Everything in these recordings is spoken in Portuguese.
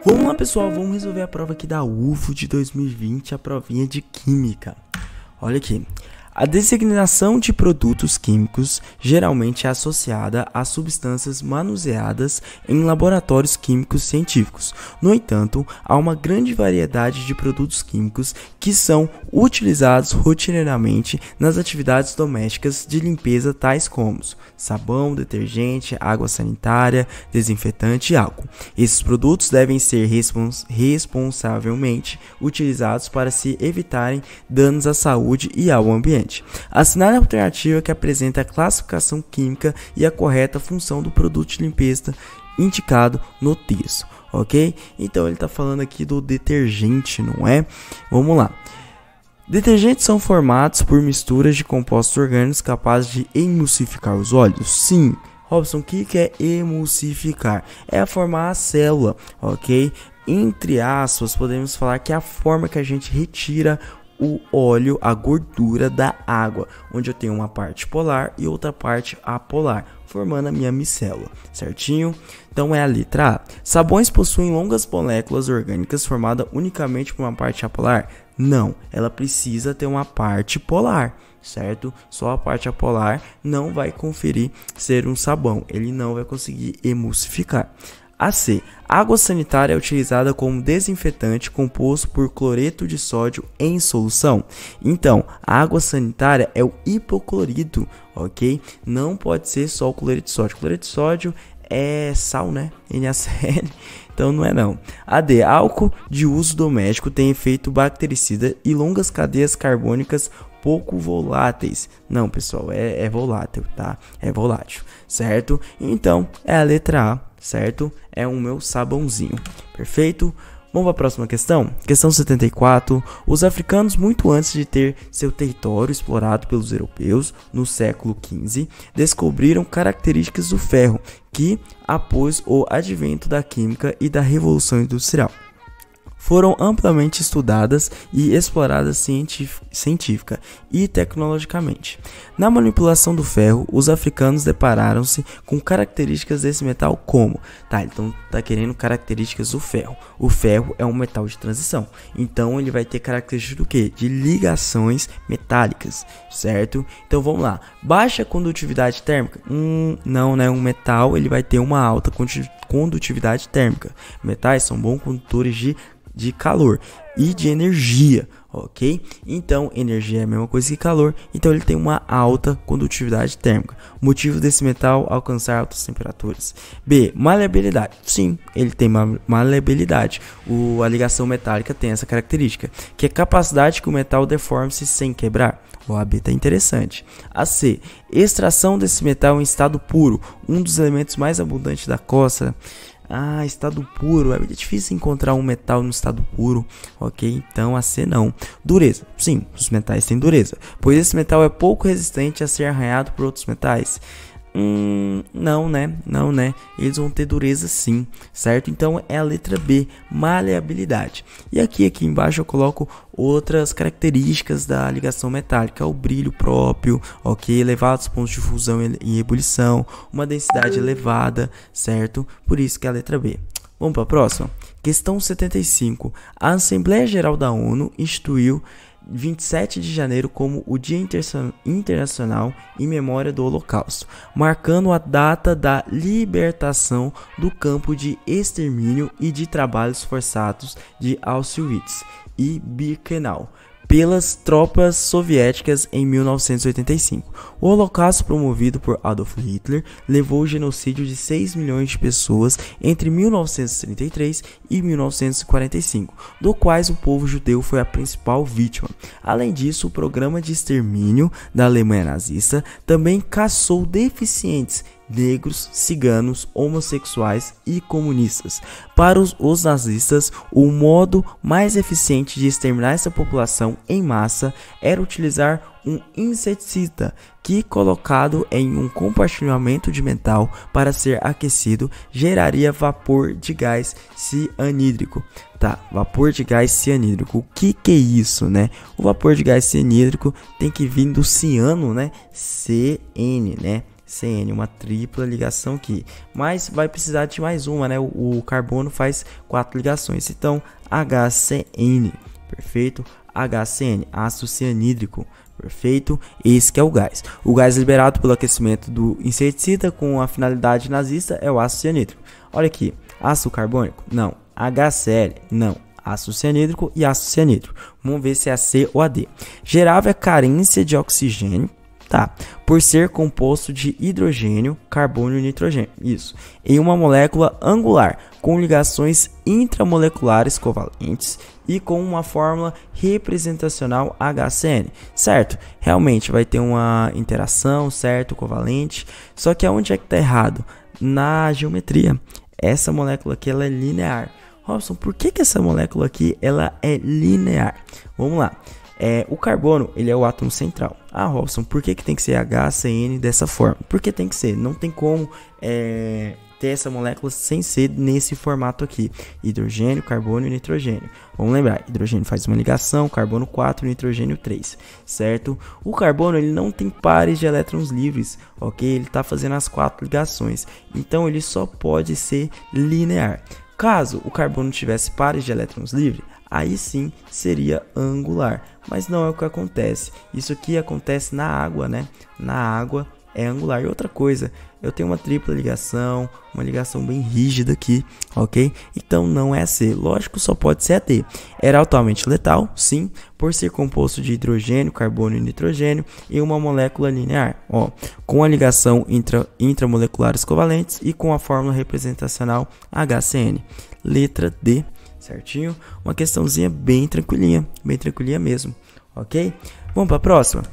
Vamos lá, pessoal, vamos resolver a prova aqui da UFO de 2020, a provinha de Química. Olha aqui. A designação de produtos químicos geralmente é associada a substâncias manuseadas em laboratórios químicos científicos. No entanto, há uma grande variedade de produtos químicos que são utilizados rotineiramente nas atividades domésticas de limpeza, tais como sabão, detergente, água sanitária, desinfetante e álcool. Esses produtos devem ser responsavelmente utilizados para se evitarem danos à saúde e ao ambiente. Assinale a alternativa que apresenta a classificação química e a correta função do produto de limpeza indicado no texto, ok? Então ele está falando aqui do detergente, não é? Vamos lá. Detergentes são formados por misturas de compostos orgânicos capazes de emulsificar os óleos? Sim. Robson, o que é emulsificar? É formar a célula, ok? Entre aspas, podemos falar que é a forma que a gente retira o óleo, a gordura da água, onde eu tenho uma parte polar e outra parte apolar, formando a minha micélula, certinho? Então é a letra A. Sabões possuem longas moléculas orgânicas formadas unicamente por uma parte apolar? Não, ela precisa ter uma parte polar, certo? Só a parte apolar não vai conferir ser um sabão, ele não vai conseguir emulsificar. A C. Água sanitária é utilizada como desinfetante composto por cloreto de sódio em solução. Então, a água sanitária é o hipoclorito, ok? Não pode ser só o cloreto de sódio. Cloreto de sódio é sal, né? NaCl. Então não é não. A D. Álcool de uso doméstico tem efeito bactericida e longas cadeias carbônicas pouco voláteis. Não, pessoal, é volátil, tá? É volátil, certo? Então é a letra A, certo? É o meu sabãozinho, perfeito? Vamos para a próxima questão? Questão 74. Os africanos, muito antes de ter seu território explorado pelos europeus no século XV, descobriram características do ferro que, após o advento da química e da Revolução Industrial, foram amplamente estudadas e exploradas científica e tecnologicamente. Na manipulação do ferro, os africanos depararam-se com características desse metal como... então tá querendo características do ferro. O ferro é um metal de transição, então ele vai ter características do quê? De ligações metálicas, certo? Então vamos lá. Baixa condutividade térmica? Não, né? Um metal ele vai ter uma alta condutividade térmica. Metais são bons condutores de calor e de energia, ok? Então, energia é a mesma coisa que calor, então ele tem uma alta condutividade térmica. O motivo desse metal alcançar altas temperaturas. B. Maleabilidade. Sim, ele tem maleabilidade. A ligação metálica tem essa característica, que é a capacidade que o metal deforme-se sem quebrar. O AB tá interessante. A C. Extração desse metal em estado puro, um dos elementos mais abundantes da costa. Estado puro, é difícil encontrar um metal no estado puro, ok? Então a C não. Dureza, sim, os metais têm dureza, pois esse metal é pouco resistente a ser arranhado por outros metais. Não, né? Eles vão ter dureza sim, certo? Então é a letra B, maleabilidade. E aqui embaixo eu coloco outras características da ligação metálica: o brilho próprio, ok? Elevados pontos de fusão e ebulição, uma densidade elevada, certo? Por isso que é a letra B. Vamos para a próxima? Questão 75. A Assembleia Geral da ONU instituiu 27 de janeiro como o Dia Internacional em Memória do Holocausto, marcando a data da libertação do campo de extermínio e de trabalhos forçados de Auschwitz e Birkenau pelas tropas soviéticas em 1985. O Holocausto, promovido por Adolf Hitler, levou ao genocídio de 6 milhões de pessoas entre 1933 e 1945, do quais o povo judeu foi a principal vítima. Além disso, o programa de extermínio da Alemanha nazista também caçou deficientes, negros, ciganos, homossexuais e comunistas. Para os nazistas, o modo mais eficiente de exterminar essa população em massa era utilizar um inseticida que, colocado em um compartimento de metal para ser aquecido, geraria vapor de gás cianídrico. Vapor de gás cianídrico. O que é isso, né? O vapor de gás cianídrico tem que vir do ciano, né? CN, né? CN, uma tripla ligação aqui. Mas vai precisar de mais uma, né? O carbono faz 4 ligações. Então, HCN, perfeito? HCN, ácido cianídrico, perfeito? Esse que é o gás. O gás liberado pelo aquecimento do inseticida com a finalidade nazista é o ácido cianídrico. Olha aqui, ácido carbônico? Não. HCl? Não. Ácido cianídrico e ácido cianídrico. Vamos ver se é a C ou a D. Gerava carência de oxigênio, tá? Por ser composto de hidrogênio, carbono e nitrogênio. Isso. Em uma molécula angular, com ligações intramoleculares covalentes e com uma fórmula representacional HCN. Certo? Realmente vai ter uma interação, certo? Covalente. Só que aonde é que tá errado? Na geometria. Essa molécula aqui ela é linear. Robson, por que essa molécula aqui ela é linear? Vamos lá. O carbono ele é o átomo central. Ah, Robson, por que tem que ser HCN dessa forma? Porque tem que ser. Não tem como ter essa molécula sem ser nesse formato aqui. Hidrogênio, carbono e nitrogênio. Vamos lembrar, hidrogênio faz uma ligação, carbono 4, nitrogênio 3, certo? O carbono ele não tem pares de elétrons livres, ok? Ele está fazendo as 4 ligações. Então ele só pode ser linear. Caso o carbono tivesse pares de elétrons livres, aí sim seria angular, mas não é o que acontece. Isso aqui acontece na água, né? Na água é angular. E outra coisa, eu tenho uma tripla ligação, uma ligação bem rígida aqui, ok? Então não é a C, lógico, só pode ser a D. Era altamente letal, sim, por ser composto de hidrogênio, carbono e nitrogênio em uma molécula linear, ó, com a ligação intramoleculares covalentes e com a fórmula representacional HCN. Letra D, certinho? Uma questãozinha bem tranquilinha mesmo, ok? Vamos para a próxima?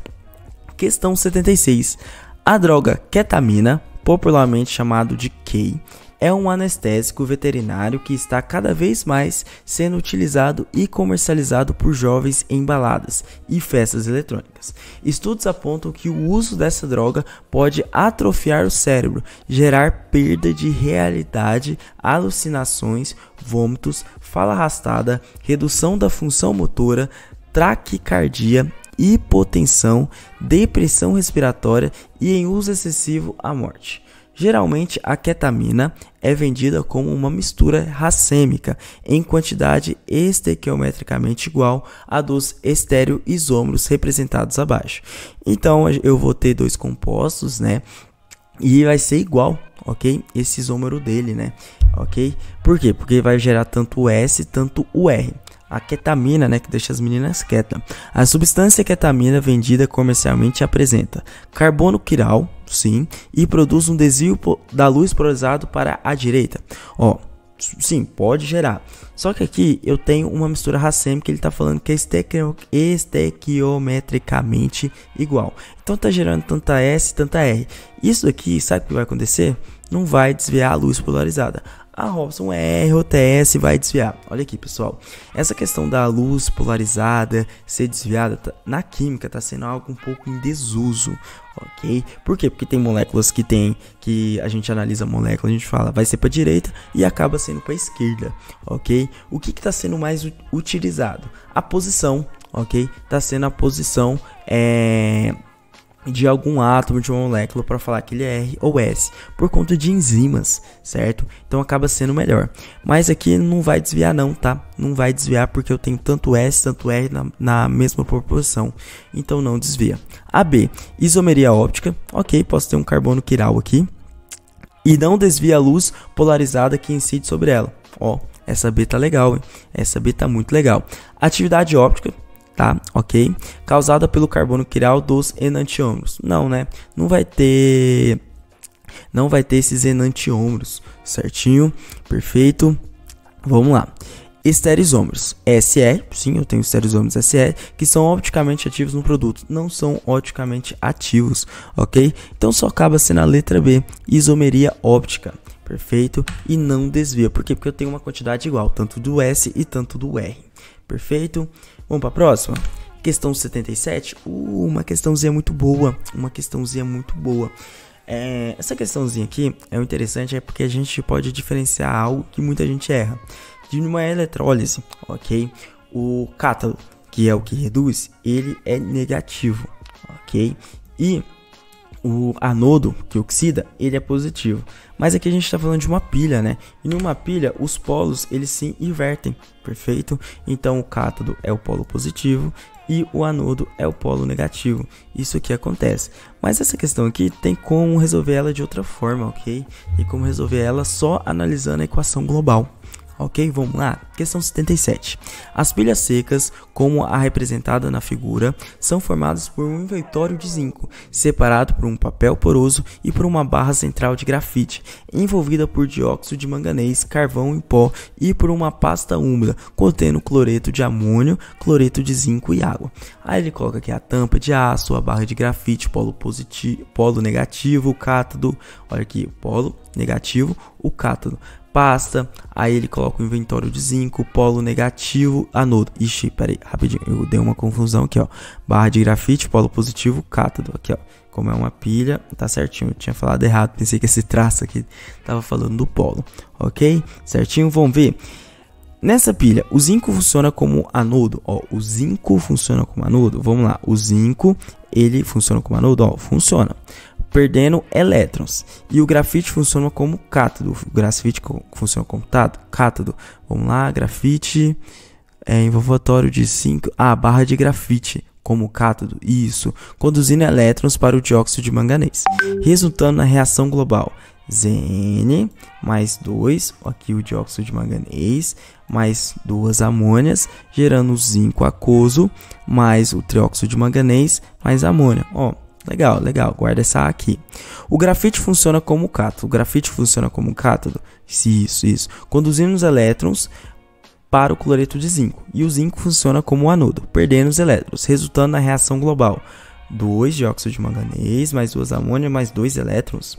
Questão 76. A droga ketamina, popularmente chamado de K, é um anestésico veterinário que está cada vez mais sendo utilizado e comercializado por jovens em baladas e festas eletrônicas. Estudos apontam que o uso dessa droga pode atrofiar o cérebro, gerar perda de realidade, alucinações, vômitos, fala arrastada, redução da função motora, taquicardia, hipotensão, depressão respiratória e em uso excessivo a morte. Geralmente a ketamina é vendida como uma mistura racêmica em quantidade estequiometricamente igual a dos estereoisômeros representados abaixo. Então eu vou ter dois compostos, né? E vai ser igual, ok? Esse isômero dele, né? Ok? Por quê? Porque vai gerar tanto o S, tanto o R. A ketamina, né, que deixa as meninas quietas. A substância ketamina vendida comercialmente apresenta carbono quiral, sim, e produz um desvio da luz polarizado para a direita. Ó, sim, pode gerar. Só que aqui eu tenho uma mistura racêmica, ele está falando que é estequiometricamente igual. Então tá gerando tanta S, tanta R. Isso aqui, sabe o que vai acontecer? Não vai desviar a luz polarizada. A Robson é R ou TS vai desviar. Olha aqui, pessoal. Essa questão da luz polarizada ser desviada na química está sendo algo um pouco em desuso, ok? Por quê? Porque tem moléculas que a gente analisa a molécula, a gente fala vai ser para direita e acaba sendo para esquerda, ok? O que está sendo mais utilizado? A posição, ok? Está sendo a posição de algum átomo de uma molécula para falar que ele é R ou S, por conta de enzimas, certo? Então acaba sendo melhor. Mas aqui não vai desviar não, tá? Não vai desviar porque eu tenho tanto S, tanto R na mesma proporção. Então não desvia. A B, isomeria óptica. Ok, posso ter um carbono quiral aqui. E não desvia a luz polarizada que incide sobre ela. Ó, essa B tá legal, hein? Essa B tá muito legal. Atividade óptica. Tá, ok? Causada pelo carbono quiral dos enantiômeros. Não, né? Não vai ter esses enantiômeros, certinho? Perfeito. Vamos lá. Estereoisômeros. SE, sim, eu tenho estereoisômeros SE, que são opticamente ativos no produto. Não são opticamente ativos, ok? Então só acaba sendo a letra B, isomeria óptica. Perfeito? E não desvia. Por quê? Porque eu tenho uma quantidade igual, tanto do S e tanto do R. Perfeito? Vamos para a próxima? Questão 77. Uma questãozinha muito boa. Essa questãozinha aqui é o interessante, é porque a gente pode diferenciar algo que muita gente erra. De uma eletrólise, ok? O cátodo, que é o que reduz, ele é negativo, ok? E o anodo que oxida, ele é positivo. Mas aqui a gente está falando de uma pilha, né? E numa pilha, os polos, eles se invertem, perfeito? Então, o cátodo é o polo positivo e o anodo é o polo negativo. Isso aqui acontece. Mas essa questão aqui tem como resolver ela de outra forma, ok? Tem como resolver ela só analisando a equação global. Ok, vamos lá. Questão 77. As pilhas secas, como a representada na figura, são formadas por um inventório de zinco, separado por um papel poroso e por uma barra central de grafite, envolvida por dióxido de manganês, carvão em pó e por uma pasta úmida, contendo cloreto de amônio, cloreto de zinco e água. Aí ele coloca aqui a tampa de aço, a barra de grafite, polo positivo, polo negativo, o cátodo, olha aqui, polo negativo, o cátodo. Pasta, aí ele coloca o inventório de zinco, polo negativo, anodo. Ixi, peraí, rapidinho, eu dei uma confusão aqui, ó. Barra de grafite, polo positivo, cátodo, aqui, ó. Como é uma pilha, tá certinho, eu tinha falado errado, pensei que esse traço aqui tava falando do polo, ok? Certinho, vamos ver. Nessa pilha, o zinco funciona como anodo, ó, o zinco funciona como anodo, vamos lá, o zinco, ele funciona como anodo, ó, funciona. Perdendo elétrons. E o grafite funciona como cátodo. O grafite funciona como cátodo. Vamos lá, grafite. Envolvatório de 5. Barra de grafite como cátodo. Isso. Conduzindo elétrons para o dióxido de manganês. Resultando na reação global. Zn mais 2. Aqui o dióxido de manganês. Mais 2 amônias. Gerando o zinco aquoso. Mais o trióxido de manganês. Mais amônia. Ó. Legal, legal, guarda essa aqui. O grafite funciona como cátodo. O grafite funciona como cátodo? Isso. Conduzindo os elétrons para o cloreto de zinco. E o zinco funciona como anodo, perdendo os elétrons, resultando na reação global. 2 dióxido de manganês, mais 2 amônia, mais 2 elétrons.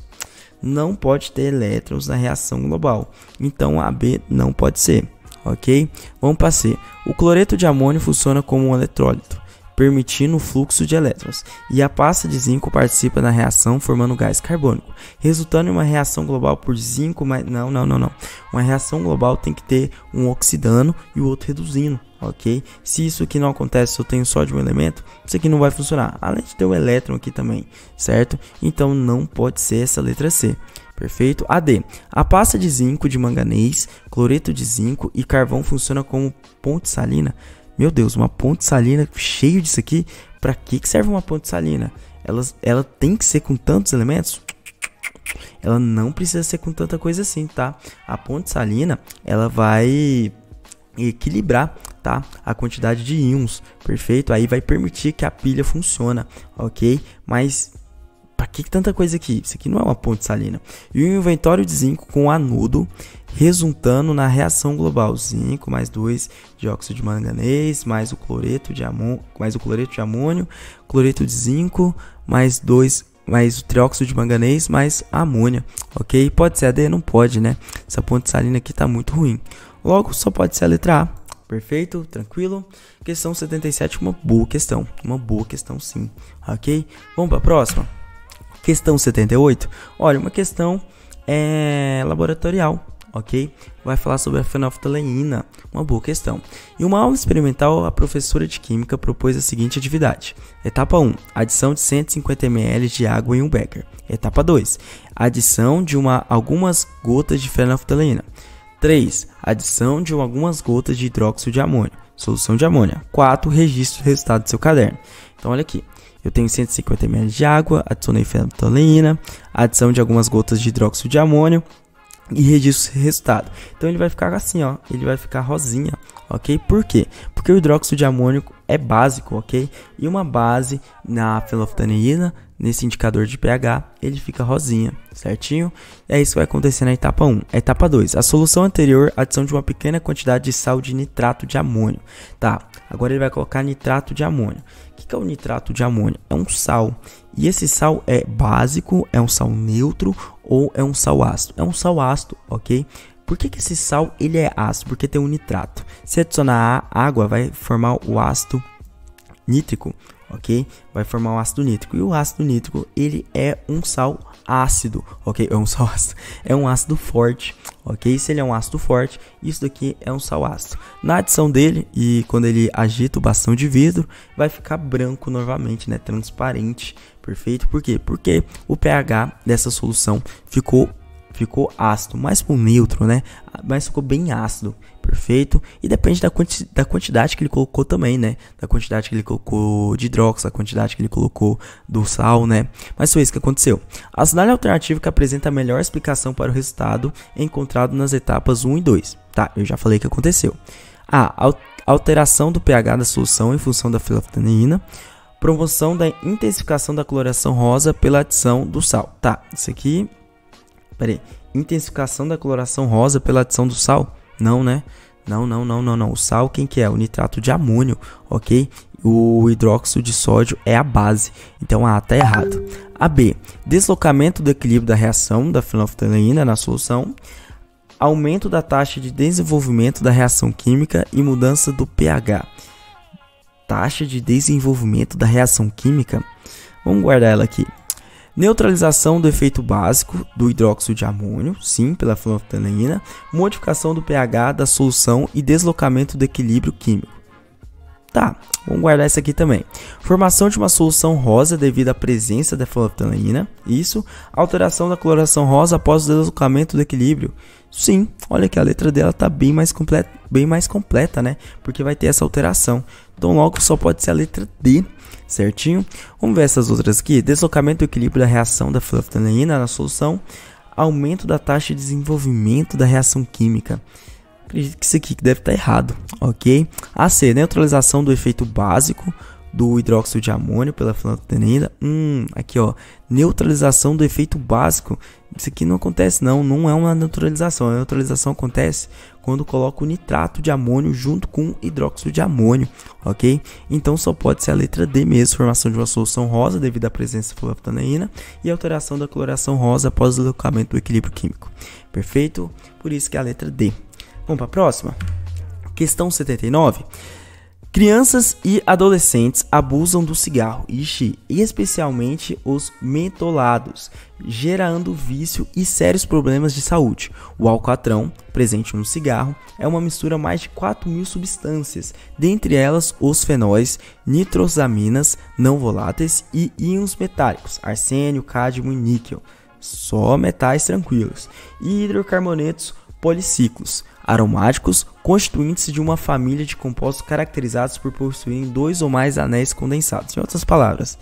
Não pode ter elétrons na reação global. Então a B não pode ser, ok? Vamos para C. O cloreto de amônio funciona como um eletrólito, permitindo o fluxo de elétrons, e a pasta de zinco participa da reação formando gás carbônico, resultando em uma reação global por zinco, mas não. Uma reação global tem que ter um oxidando e o outro reduzindo, ok? Se isso aqui não acontece, se eu tenho só de um elemento, isso aqui não vai funcionar, além de ter o elétron aqui também, certo? Então não pode ser essa letra C. Perfeito? AD. A pasta de zinco, de manganês, cloreto de zinco e carvão funciona como ponte salina. Meu Deus, uma ponte salina cheio disso aqui. Pra que serve uma ponte salina? Ela tem que ser com tantos elementos? Ela não precisa ser com tanta coisa assim, tá? A ponte salina, ela vai equilibrar, tá? A quantidade de íons, perfeito? Aí vai permitir que a pilha funcione, ok? Mas pra que tanta coisa aqui? Isso aqui não é uma ponte salina. E o inventório de zinco com anodo, resultando na reação global. Zinco mais 2 dióxido de manganês, mais o cloreto de amônio, cloreto de zinco, mais 2, mais o trióxido de manganês, mais a amônia, ok? Pode ser a D? Não pode, né? Essa ponte salina aqui tá muito ruim. Logo, só pode ser a letra A. Perfeito? Tranquilo? Questão 77, uma boa questão sim, ok? Vamos para a próxima? Questão 78, olha, uma questão laboratorial, ok? Vai falar sobre a fenolftaleína, uma boa questão. Em uma aula experimental, a professora de química propôs a seguinte atividade. Etapa 1, adição de 150 ml de água em um becker. Etapa 2, adição de algumas gotas de fenolftaleína. 3, adição de algumas gotas de hidróxido de amônio, solução de amônia. 4, registro do resultado do seu caderno. Então, olha aqui. Eu tenho 150 ml de água, adicionei fenolftaleína, adição de algumas gotas de hidróxido de amônio e registro o resultado. Então ele vai ficar assim, ó, ele vai ficar rosinha, ok? Por quê? Porque o hidróxido de amônio é básico, ok? E uma base na fenolftaleína, nesse indicador de pH, ele fica rosinha, certinho? É isso que vai acontecer na etapa 1. Etapa 2, a solução anterior, adição de uma pequena quantidade de sal de nitrato de amônio. Tá, agora ele vai colocar nitrato de amônio. O que é o nitrato de amônio? É um sal. E esse sal é básico, é um sal neutro ou é um sal ácido? É um sal ácido, ok? Por que esse sal ele é ácido? Porque tem um nitrato. Se adicionar água, vai formar o ácido nítrico, ok? Vai formar o ácido nítrico. E o ácido nítrico, ele é um sal ácido, ok? É um sal ácido. É um ácido forte, ok? Se ele é um ácido forte, isso daqui é um sal ácido. Na adição dele, e quando ele agita o bastão de vidro, vai ficar branco novamente, né? Transparente, perfeito? Por quê? Porque o pH dessa solução ficou ácido, mais para um neutro, né? Mas ficou bem ácido, perfeito? E depende da quantidade que ele colocou também, né? Da quantidade que ele colocou de hidróxido, a quantidade que ele colocou do sal, né? Mas foi isso que aconteceu. A análise alternativa que apresenta a melhor explicação para o resultado encontrado nas etapas 1 e 2. Tá, eu já falei que aconteceu. A alteração do pH da solução em função da fenolftaleína. Promoção da intensificação da coloração rosa pela adição do sal. Tá, isso aqui... Peraí, intensificação da coloração rosa pela adição do sal? Não, né? Não. O sal, quem que é? O nitrato de amônio, ok? O hidróxido de sódio é a base. Então a A tá errado. A B, deslocamento do equilíbrio da reação da fenolftaleína na solução. Aumento da taxa de desenvolvimento da reação química e mudança do pH. Taxa de desenvolvimento da reação química? Vamos guardar ela aqui. Neutralização do efeito básico do hidróxido de amônio, sim, pela fenolftaleína. Modificação do pH da solução e deslocamento do equilíbrio químico. Tá, vamos guardar isso aqui também. Formação de uma solução rosa devido à presença da fenolftaleína. Isso. Alteração da coloração rosa após o deslocamento do equilíbrio. Sim, olha que a letra dela está bem mais completa, né? Porque vai ter essa alteração. Então logo só pode ser a letra D. Certinho? Vamos ver essas outras aqui. Deslocamento do equilíbrio da reação da fenolftaleína na solução. Aumento da taxa de desenvolvimento da reação química. Acredito que isso aqui deve estar errado, ok? A C, neutralização do efeito básico do hidróxido de amônio pela fenolftaleína. Aqui ó, neutralização do efeito básico. Isso aqui não acontece não é uma neutralização. A neutralização acontece quando coloca o nitrato de amônio junto com o hidróxido de amônio, ok? Então só pode ser a letra D mesmo, formação de uma solução rosa devido à presença da fenolftaleína e alteração da coloração rosa após o deslocamento do equilíbrio químico. Perfeito? Por isso que é a letra D. Vamos para a próxima? Questão 79. Crianças e adolescentes abusam do cigarro, e especialmente os mentolados, gerando vício e sérios problemas de saúde. O alcatrão, presente no cigarro, é uma mistura mais de 4.000 substâncias, dentre elas os fenóis, nitrosaminas não voláteis e íons metálicos, arsênio, cádmio e níquel, só metais tranquilos, e hidrocarbonetos policiclos, aromáticos, constituintes de uma família de compostos caracterizados por possuírem 2 ou mais anéis condensados. Em outras palavras,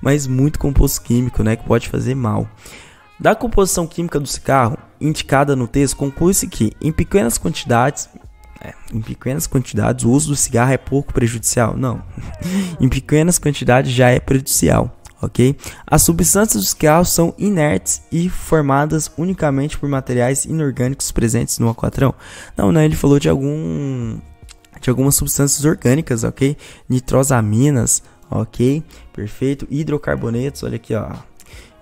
mas muito composto químico, né, que pode fazer mal. Da composição química do cigarro, indicada no texto, conclui-se que, em pequenas quantidades, o uso do cigarro é pouco prejudicial. Não, em pequenas quantidades já é prejudicial. Ok? As substâncias dos cigarros são inertes e formadas unicamente por materiais inorgânicos presentes no alcatrão. Não, ele falou de algumas substâncias orgânicas, ok? Nitrosaminas, ok? Perfeito. Hidrocarbonetos, olha aqui, ó.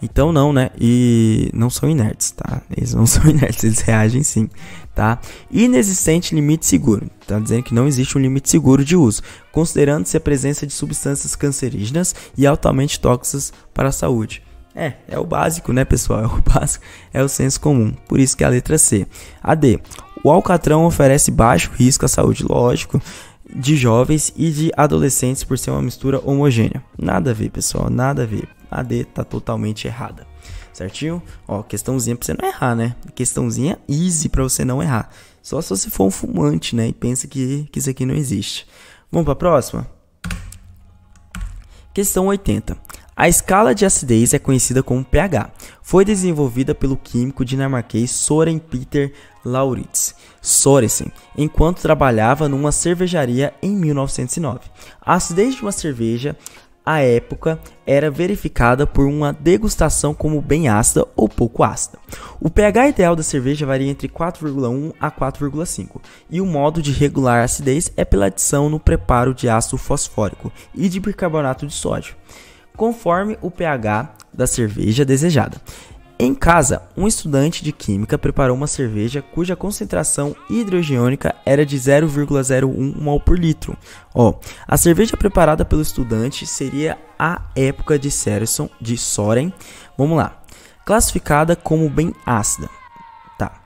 Então não, né? E não são inertes, tá? Eles não são inertes, eles reagem sim, tá? Inexistente limite seguro. Tá dizendo que não existe um limite seguro de uso, considerando-se a presença de substâncias cancerígenas e altamente tóxicas para a saúde. É o básico, né, pessoal? É o básico, é o senso comum. Por isso que é a letra C. A D. O alcatrão oferece baixo risco à saúde, lógico, de jovens e de adolescentes por ser uma mistura homogênea. Nada a ver, pessoal, nada a ver. A D tá totalmente errada, certinho? Ó, questãozinha pra você não errar, né? Questãozinha easy pra você não errar. Só se você for um fumante, né? E pensa que isso aqui não existe. Vamos pra próxima? Questão 80. A escala de acidez é conhecida como pH. Foi desenvolvida pelo químico dinamarquês Søren Peter Lauritz-Sørensen, enquanto trabalhava numa cervejaria em 1909. A acidez de uma cerveja à época era verificada por uma degustação como bem ácida ou pouco ácida. O pH ideal da cerveja varia entre 4,1 a 4,5 e o modo de regular a acidez é pela adição no preparo de ácido fosfórico e de bicarbonato de sódio, conforme o pH da cerveja desejada. Em casa, um estudante de química preparou uma cerveja cuja concentração hidrogênica era de 0,01 mol por litro. A cerveja preparada pelo estudante seria a época de Søren, vamos lá, classificada como bem ácida, tá,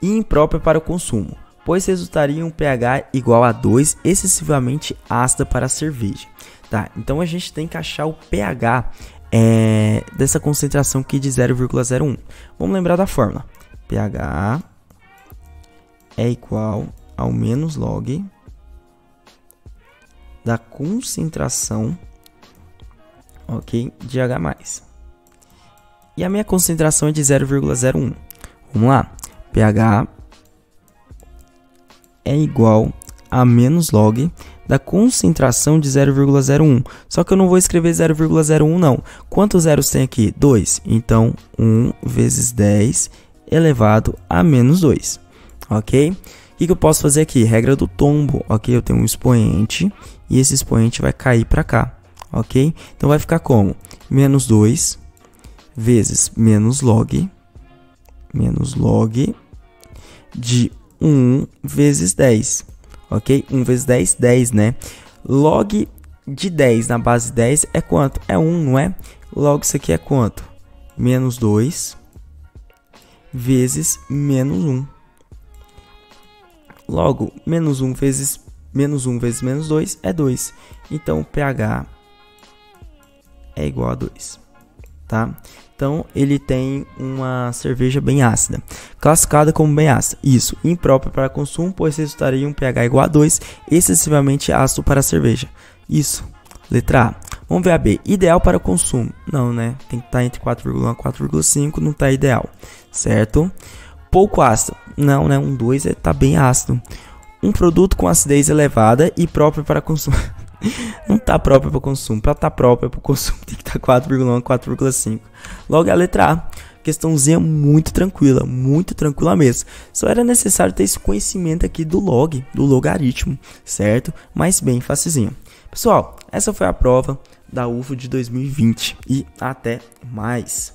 e imprópria para o consumo. pois resultaria em um pH igual a 2, excessivamente ácida para a cerveja. Tá, então a gente tem que achar o pH dessa concentração aqui de 0,01. Vamos lembrar da fórmula. pH é igual ao menos log da concentração, ok, de H+. E a minha concentração é de 0,01. Vamos lá. pH é igual a menos log da concentração de 0,01. Só que eu não vou escrever 0,01 não. Quantos zeros tem aqui? 2. Então, 1 vezes 10 elevado a menos 2. Ok? O que eu posso fazer aqui? Regra do tombo. Ok? Eu tenho um expoente e esse expoente vai cair para cá. Ok? Então, vai ficar como? Menos 2 vezes menos log de 1 vezes 10. Ok? 1 vezes 10, 10, né? Log de 10 na base 10 é quanto? É 1, não é? Logo isso aqui é quanto? Menos 2 vezes menos 1. Logo, menos 1 vezes menos 2 é 2. Então, o pH é igual a 2. Tá? Então, ele tem uma cerveja bem ácida, classificada como bem ácida. Isso, imprópria para consumo, pois resultaria em um pH igual a 2, excessivamente ácido para a cerveja. Isso, letra A. Vamos ver a B, ideal para consumo. Não, né? Tem que estar entre 4,1 e 4,5, não está ideal, certo? Pouco ácido. Não, né? 2 está bem ácido. Um produto com acidez elevada e próprio para consumo. Não está próprio para consumo. Para estar próprio para o consumo tem que estar 4,1 a 4,5. Logo é a letra A. Questãozinha muito tranquila mesmo. Só era necessário ter esse conhecimento aqui do log, do logaritmo, certo? Mas bem facilzinho. Pessoal, essa foi a prova da UFO de 2020 e até mais.